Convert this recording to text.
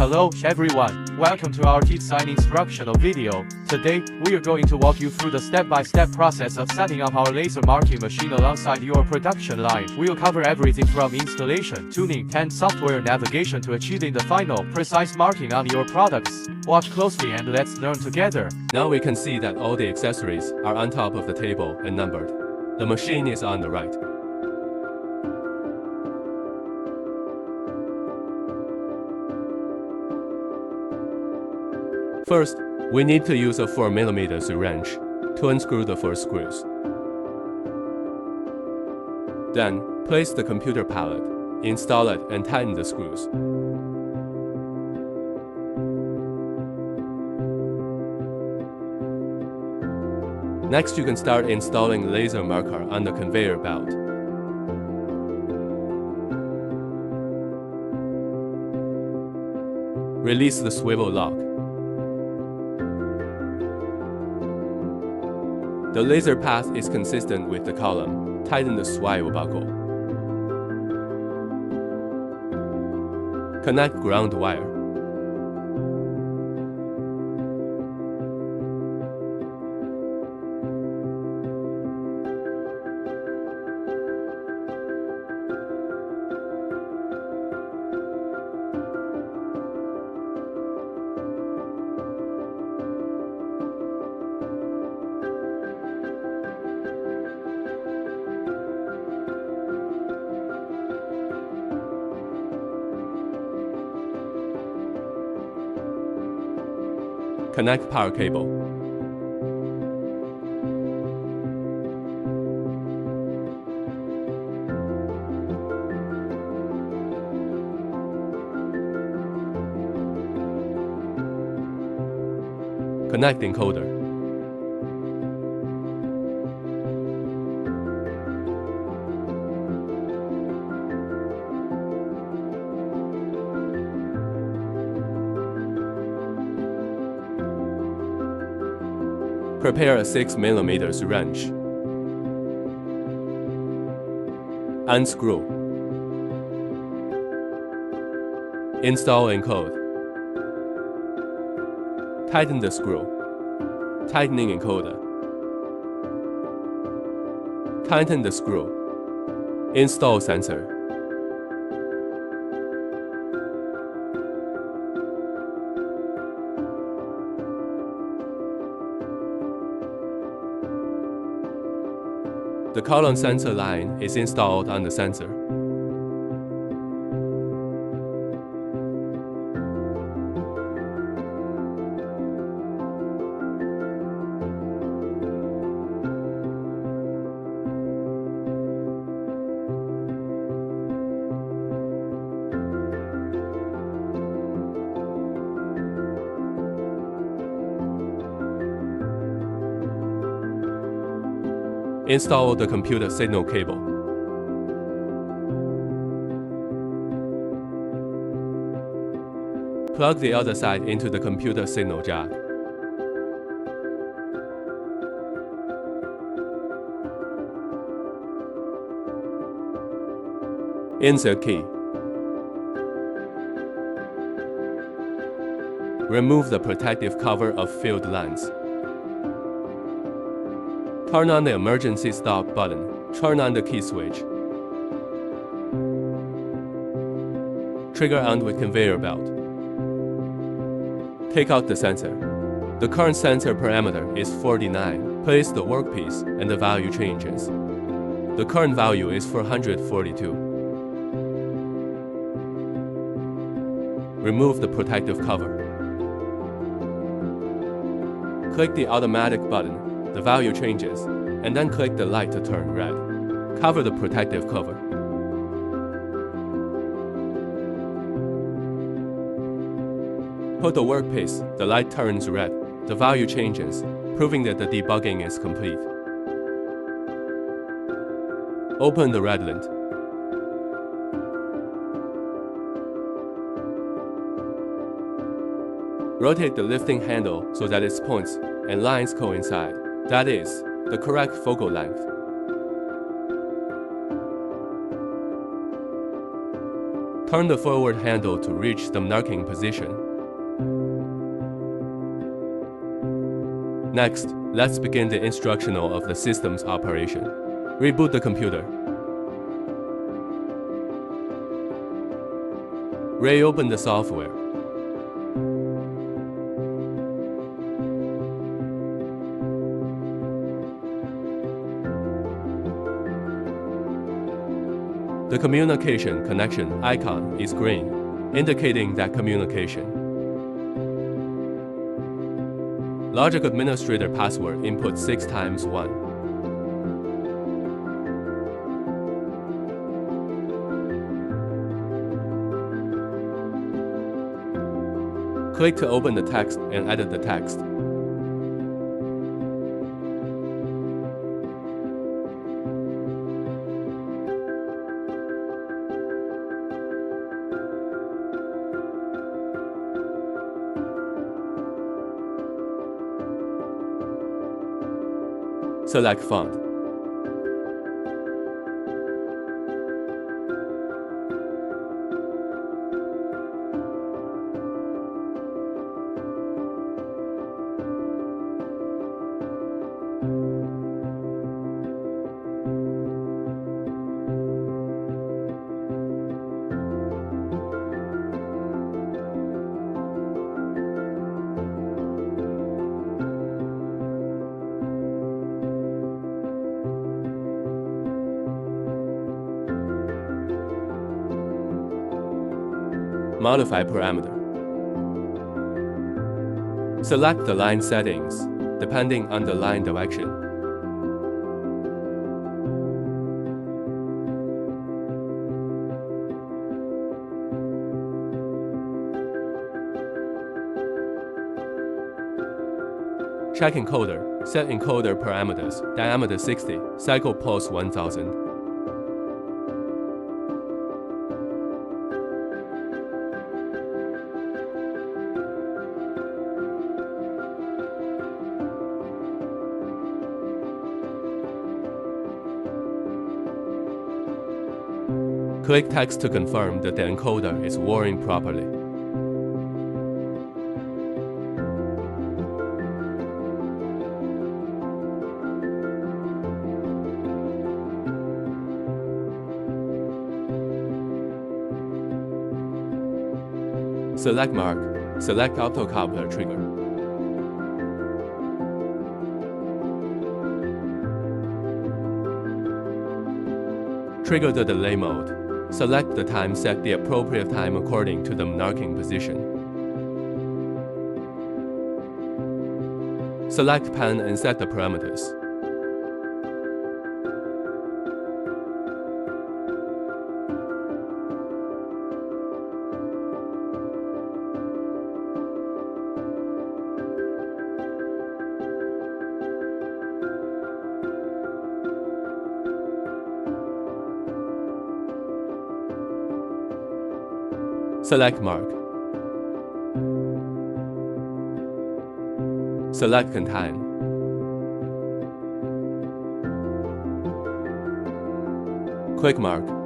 Hello everyone, welcome to our HeatSign instructional video. Today, we are going to walk you through the step-by-step process of setting up our laser marking machine alongside your production line. We'll cover everything from installation, tuning, and software navigation to achieving the final, precise marking on your products. Watch closely and let's learn together. Now we can see that all the accessories are on top of the table and numbered. The machine is on the right. First, we need to use a 4mm syringe to unscrew the first screws. Then, place the computer pallet, install it and tighten the screws. Next, you can start installing laser marker on the conveyor belt. Release the swivel lock. The laser path is consistent with the column. Tighten the swivel buckle. Connect ground wire. Connect power cable. Connect encoder. Prepare a 6mm syringe. Unscrew. Install encode. Tighten the screw. Tightening encoder. Tighten the screw. Install sensor. The column sensor line is installed on the sensor. Install the computer signal cable. Plug the other side into the computer signal jack. Insert key. Remove the protective cover of field lens. Turn on the emergency stop button. Turn on the key switch. Trigger on with conveyor belt. Take out the sensor. The current sensor parameter is 49. Place the workpiece and the value changes. The current value is 442. Remove the protective cover. Click the automatic button. The value changes, and then click the light to turn red. Cover the protective cover. Put the workpiece, the light turns red, the value changes, proving that the debugging is complete. Open the red lint. Rotate the lifting handle so that its points and lines coincide. That is, the correct focal length. Turn the forward handle to reach the marking position. Next, let's begin the instructional of the system's operation. Reboot the computer. Reopen the software. The communication connection icon is green, indicating that communication. Logic administrator password input 6 times 1. Click to open the text and edit the text. Select font. Modify parameter. Select the line settings, depending on the line direction. Check encoder. Set encoder parameters, diameter 60, cycle pulse 1000. Click text to confirm that the encoder is working properly. Select mark. Select autocoupler trigger. Trigger the delay mode. Select the time, set the appropriate time according to the marking position. Select pen and set the parameters. Select mark. Select contain. Click mark.